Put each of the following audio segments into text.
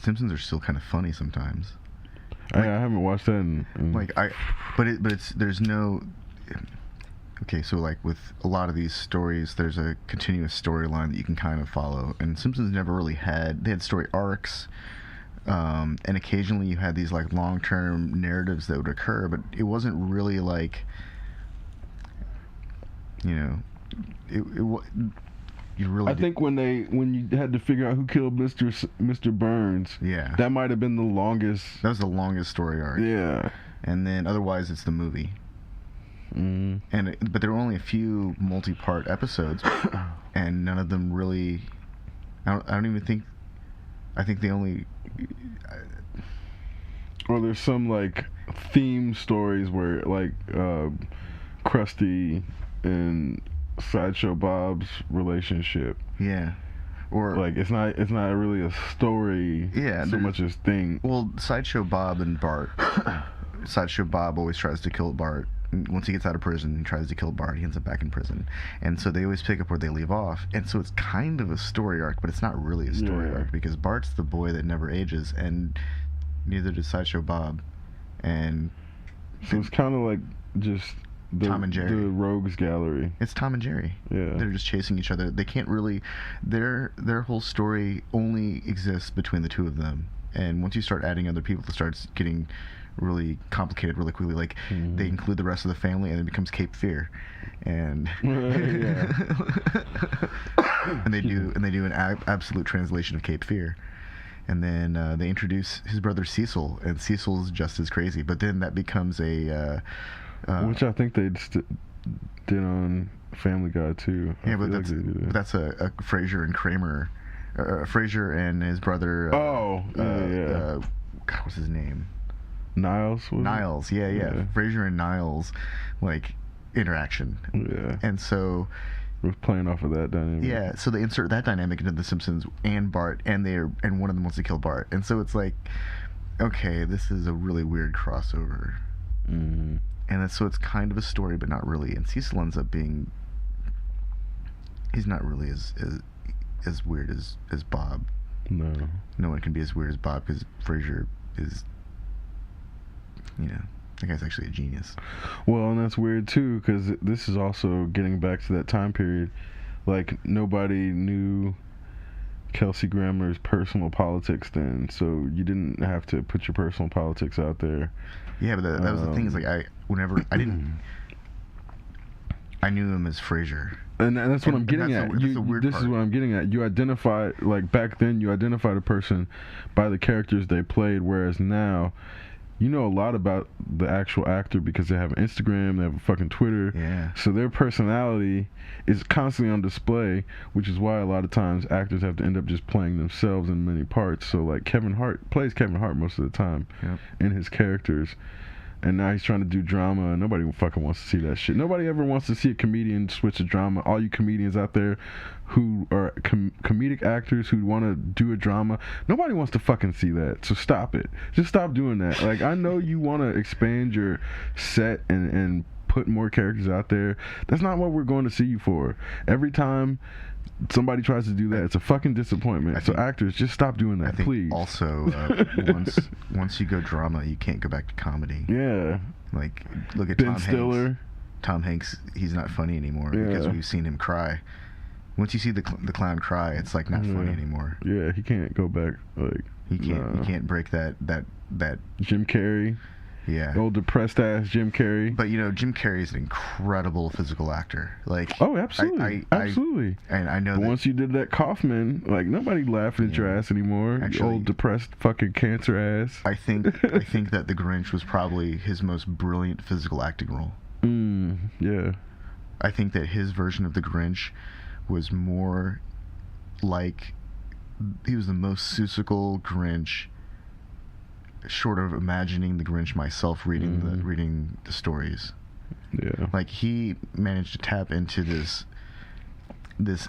Simpsons are still kind of funny sometimes. I haven't watched that in there's no. Okay, so like with a lot of these stories, there's a continuous storyline that you can kind of follow, and Simpsons never really had. They had story arcs, and occasionally you had these like long-term narratives that would occur, but it wasn't really like, you know, you really. I think when you had to figure out who killed Mr. Burns, yeah, that might have been the longest. That was the longest story arc. Yeah, and then otherwise it's the movie. But there were only a few multi-part episodes, and none of them really. I don't even think. I think they only. Or there's some like theme stories where like Krusty and Sideshow Bob's relationship. Yeah. Or like it's not really a story. Yeah. So much as thing. Well, Sideshow Bob and Bart. Sideshow Bob always tries to kill Bart. Once he gets out of prison, he tries to kill Bart. He ends up back in prison, and so they always pick up where they leave off. And so it's kind of a story arc, but it's not really a story arc because Bart's the boy that never ages, and neither does Sideshow Bob. And so it's kind of like just Tom and Jerry, the Rogues Gallery. It's Tom and Jerry. Yeah, they're just chasing each other. They can't really. Their whole story only exists between the two of them. And once you start adding other people, it starts getting really complicated really quickly. Like they include the rest of the family, and it becomes Cape Fear, and and they do an absolute translation of Cape Fear, and then they introduce his brother Cecil, and Cecil's just as crazy. But then that becomes a which I think they did on Family Guy too. Yeah, but that's a Frasier and Kramer, Frasier and his brother. God, what's his name? Niles. Yeah. Frasier and Niles, like interaction. Yeah. And so we're playing off of that dynamic. Yeah, so they insert that dynamic into The Simpsons and Bart, and one of them wants to kill Bart, and so it's like, okay, this is a really weird crossover. And so it's kind of a story, but not really. And Cecil ends up being, he's not really as weird as Bob. No one can be as weird as Bob because Frasier is, that guy's actually a genius. Well, and that's weird too, because this is also getting back to that time period. Like, nobody knew Kelsey Grammer's personal politics then, so you didn't have to put your personal politics out there. Yeah, but that was the thing, is like, I knew him as Frasier. And that's what I'm getting at. This is what I'm getting at. You identify, like, back then, you identified a person by the characters they played, whereas now, you know a lot about the actual actor because they have an Instagram, they have a fucking Twitter. Yeah. So their personality is constantly on display, which is why a lot of times actors have to end up just playing themselves in many parts. So, like, Kevin Hart plays Kevin Hart most of the time in his characters. And now he's trying to do drama, and nobody fucking wants to see that shit. Nobody ever wants to see a comedian switch to drama. All you comedians out there who are comedic actors who want to do a drama, nobody wants to fucking see that. So stop it. Just stop doing that. Like, I know you want to expand your set and put more characters out there. That's not what we're going to see you for. Every time somebody tries to do that, it's a fucking disappointment. So actors, just stop doing that, please. Also, once you go drama, you can't go back to comedy. Yeah. Like, look at Ben Stiller. Tom Hanks, he's not funny anymore because we've seen him cry. Once you see the clown cry, it's like not funny anymore. Yeah, he can't go back. Like, he can't break that. Jim Carrey. Yeah. Old depressed ass Jim Carrey. But Jim Carrey is an incredible physical actor. Like, oh, absolutely, absolutely. And I know. But once you did that Kaufman, like, nobody laughing at your ass anymore. Actually, you old depressed fucking cancer ass. I think that The Grinch was probably his most brilliant physical acting role. Yeah. I think that his version of The Grinch was more like, he was the most Seussical Grinch, short of imagining the Grinch myself reading the stories. Yeah. Like, he managed to tap into this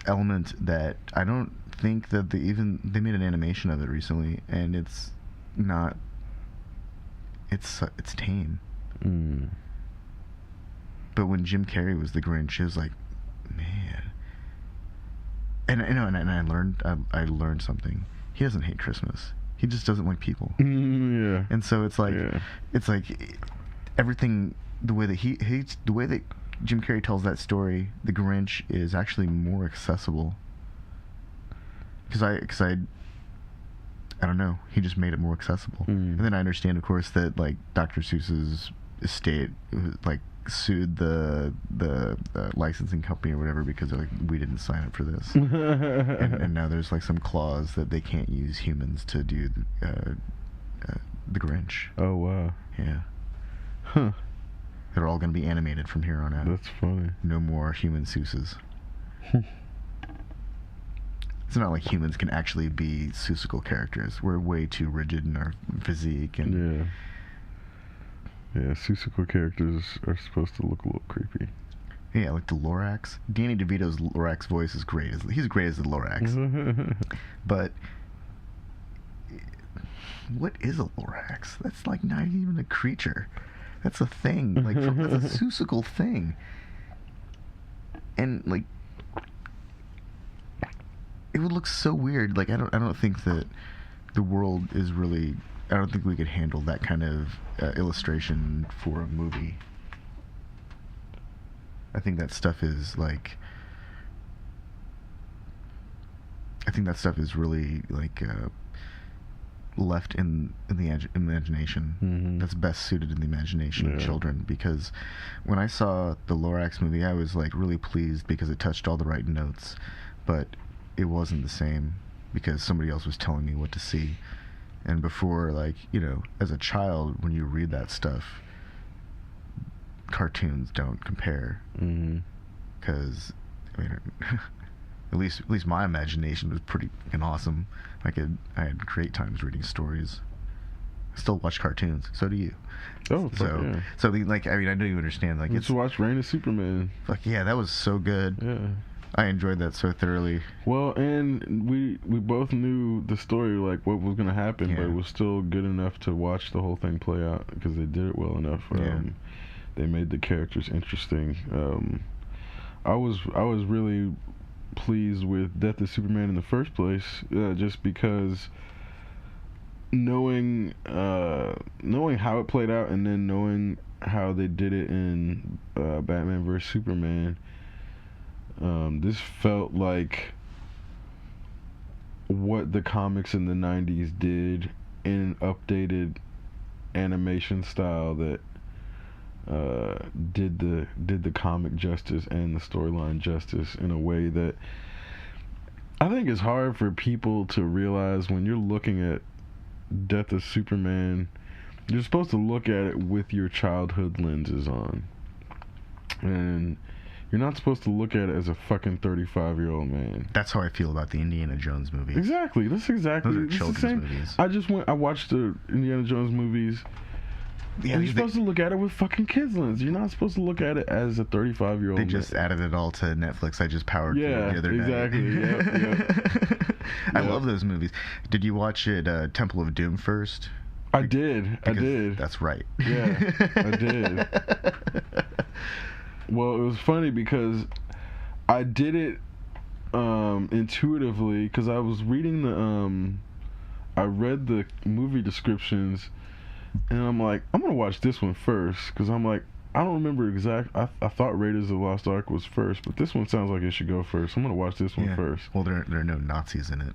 element that I don't think that they made an animation of it recently, and it's tame. But when Jim Carrey was the Grinch, it was like, man. And I learned something. He doesn't hate Christmas. He just doesn't like people. Yeah. And so it's like everything, the way that the way that Jim Carrey tells that story, The Grinch, is actually more accessible. Because I don't know, he just made it more accessible. And then I understand, of course, that like Dr. Seuss's estate like sued the licensing company or whatever because they're like, we didn't sign up for this. and now there's like some clause that they can't use humans to do the Grinch. Oh wow. Yeah. Huh. They're all going to be animated from here on out. That's funny. No more human Seuss's. It's not like humans can actually be Seussical characters. We're way too rigid in our physique. And yeah, Seussical characters are supposed to look a little creepy. Yeah, like the Lorax. Danny DeVito's Lorax voice is great. He's great as the Lorax. But what is a Lorax? That's like not even a creature. That's a thing. Like that's a Seussical thing. And like, it would look so weird. Like I don't think that the world is really. I don't think we could handle that kind of illustration for a movie. I think that stuff is like. I think that stuff is really like left in the imagination. That's best suited in the imagination of children. Because when I saw the Lorax movie, I was like really pleased because it touched all the right notes, but it wasn't the same because somebody else was telling me what to see. And before, like, you know, as a child, when you read that stuff, cartoons don't compare. Because, I mean, at least my imagination was pretty fucking awesome. I had great times reading stories. I still watch cartoons. So do you. Oh, yeah. So like, I mean, I know you understand. Like, let's watch Reign of Superman. Like, yeah, that was so good. Yeah. I enjoyed that so thoroughly. Well, and we both knew the story, like what was going to happen, but it was still good enough to watch the whole thing play out because they did it well enough. They made the characters interesting. I was really pleased with Death of Superman in the first place, just because knowing how it played out and then knowing how they did it in Batman vs Superman. This felt like what the comics in the 90s did in an updated animation style that did the comic justice and the storyline justice in a way that I think is hard for people to realize. When you're looking at Death of Superman, you're supposed to look at it with your childhood lenses on, and you're not supposed to look at it as a fucking 35-year-old man. That's how I feel about the Indiana Jones movies. Exactly. Those are children's movies. I watched the Indiana Jones movies. Yeah, and you're supposed to look at it with fucking kids' lens. You're not supposed to look at it as a 35-year-old man. They just added it all to Netflix. I just powered through it the other exactly. day. Yep. I love those movies. Did you watch it, Temple of Doom first? I did. That's right. Yeah, I did. Well, it was funny because I did it intuitively because I was reading I read the movie descriptions, and I'm like, I'm gonna watch this one first because I'm like, I don't remember I thought Raiders of the Lost Ark was first, but this one sounds like it should go first. I'm gonna watch this one first. Well, there are no Nazis in it.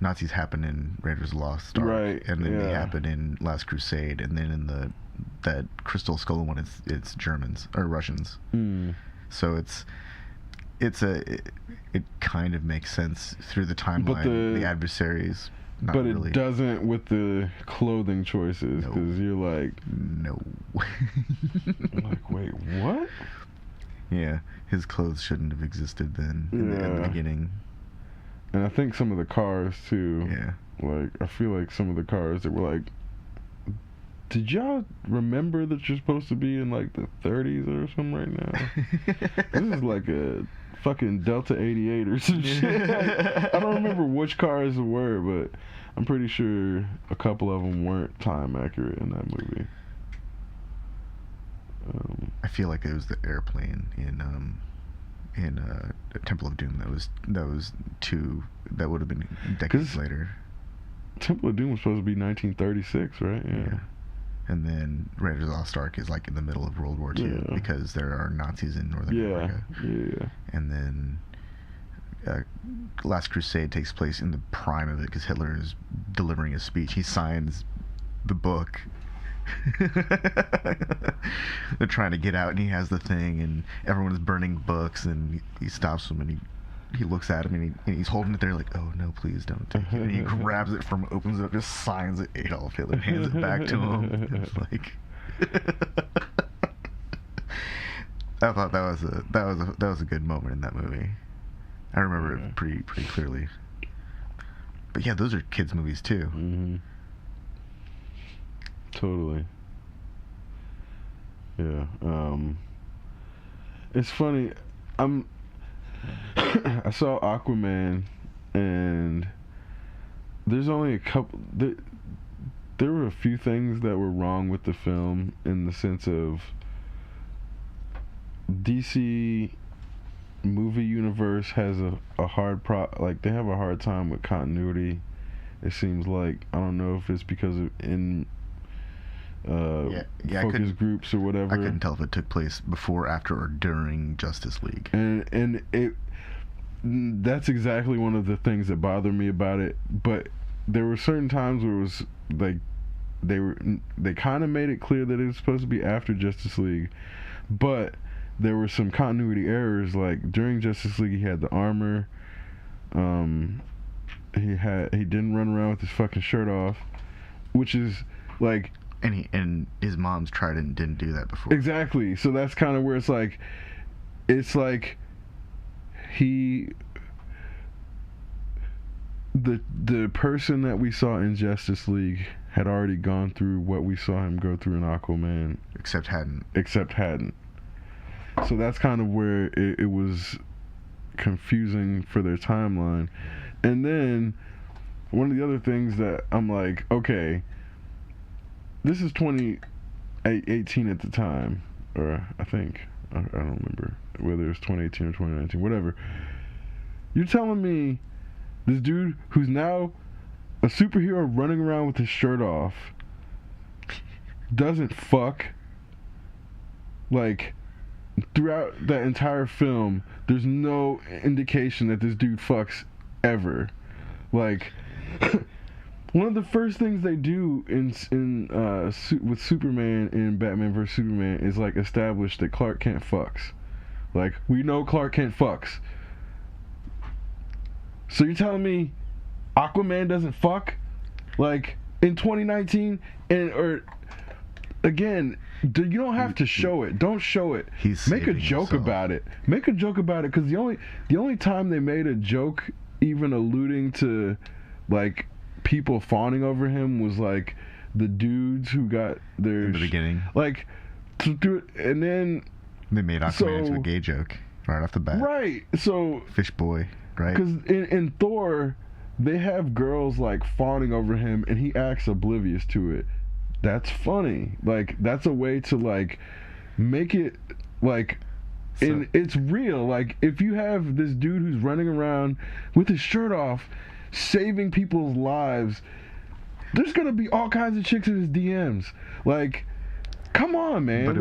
Nazis happen in Raiders of the Lost Ark, right? And then they happen in Last Crusade, and then in that Crystal Skull one, it's Germans or Russians. So it kind of makes sense through the timeline. The adversaries, not but really. It doesn't with the clothing choices because you're like, no. I'm like, wait, what? Yeah, his clothes shouldn't have existed then in the beginning. And I think some of the cars too. Yeah. Like, I feel like some of the cars that were like, did y'all remember that you're supposed to be in like the 30s or something right now? This is like a fucking Delta 88 or some shit. Like, I don't remember which cars it were, but I'm pretty sure a couple of them weren't time accurate in that movie. I feel like it was the airplane in Temple of Doom that would have been decades later. Temple of Doom was supposed to be 1936, right? Yeah. And then Raiders of the Lost Ark is like in the middle of World War II because there are Nazis in Northern America. Yeah. And then Last Crusade takes place in the prime of it because Hitler is delivering a speech. He signs the book. They're trying to get out, and he has the thing, and everyone is burning books, and he stops them, and he looks at him, and he's holding it there like, oh no, please don't take it. And he grabs it from, opens it up, just signs it, Adolf Hitler, hands it back to him. It's like, I thought that was a good moment in that movie. I remember it pretty clearly. But yeah, those are kids' movies too. Mm-hmm. Totally. Yeah. It's funny. I saw Aquaman, and there's only a couple. There were a few things that were wrong with the film in the sense of DC movie universe has a hard like they have a hard time with continuity. It seems like, I don't know if it's because of focus groups or whatever. I couldn't tell if it took place before, after, or during Justice League. And that's exactly one of the things that bothered me about it. But there were certain times where it was like they kind of made it clear that it was supposed to be after Justice League, but there were some continuity errors. Like during Justice League, he had the armor. He didn't run around with his fucking shirt off, which is like. And his mom's tried and didn't do that before. Exactly. So that's kind of where it's like the person that we saw in Justice League had already gone through what we saw him go through in Aquaman. Except hadn't. So that's kind of where it was confusing for their timeline. And then one of the other things that I'm like, okay, this is 2018 at the time, or I think, I don't remember whether it was 2018 or 2019, whatever. You're telling me this dude who's now a superhero running around with his shirt off doesn't fuck? Like, throughout that entire film, there's no indication that this dude fucks ever. Like, one of the first things they do with Superman in Batman vs Superman is like establish that Clark Kent fucks. Like, we know Clark Kent fucks. So you're telling me Aquaman doesn't fuck? Like, in 2019? Or again, you don't have to show it. Don't show it. Make a joke about it. Make a joke about it, because the only time they made a joke even alluding to like people fawning over him was like the dudes who got their in the beginning, like to do it, and then they made Aquaman into a gay joke right off the bat. Right. So Fish Boy, right? Because in Thor, they have girls like fawning over him, and he acts oblivious to it. That's funny. Like, that's a way to like make it like. And it's real. Like, if you have this dude who's running around with his shirt off, saving people's lives, there's gonna be all kinds of chicks in his DMs. Like, come on, man.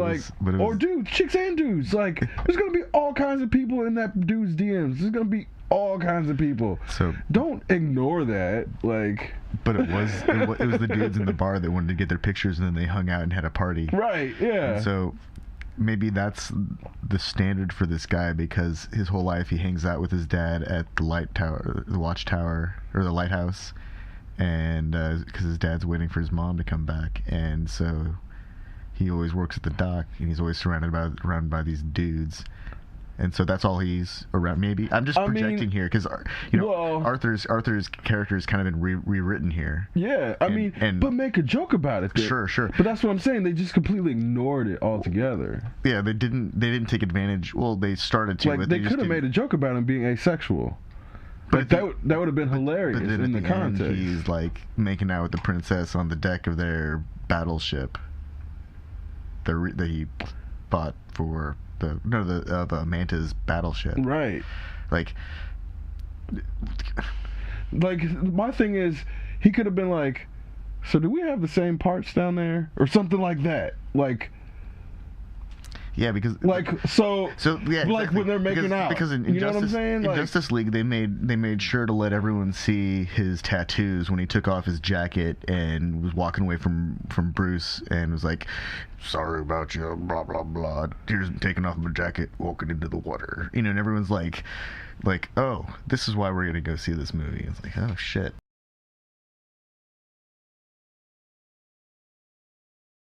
Or dudes, chicks and dudes. Like, there's gonna be all kinds of people in that dude's DMs. There's gonna be all kinds of people. So don't ignore that. Like, but it was the dudes in the bar that wanted to get their pictures, and then they hung out and had a party. Right. Yeah. And so maybe that's the standard for this guy, because his whole life he hangs out with his dad at the watchtower, or the lighthouse, and because his dad's waiting for his mom to come back, and so he always works at the dock, and he's always surrounded by these dudes. And so that's all he's around. Maybe I'm just projecting here, because Arthur's character has kind of been rewritten here. Yeah, but make a joke about it. Sure. But that's what I'm saying. They just completely ignored it altogether. Yeah, they didn't take advantage. Well, they started to. Like, but they could have made a joke about him being asexual. But that would have been hilarious in the context. End, he's like making out with the princess on the deck of their battleship. That he bought for the Manta's battleship. Right. Like my thing is, he could have been like, so do we have the same parts down there, or something like that, like. Yeah, because so yeah, like exactly. when they're making out, because in you know what I'm saying? In Justice League, they made sure to let everyone see his tattoos when he took off his jacket and was walking away from Bruce and was like, "Sorry about you, blah blah blah. Here's taking off my jacket, walking into the water." You know, and everyone's like, "Oh, this is why we're gonna go see this movie." It's like, oh shit.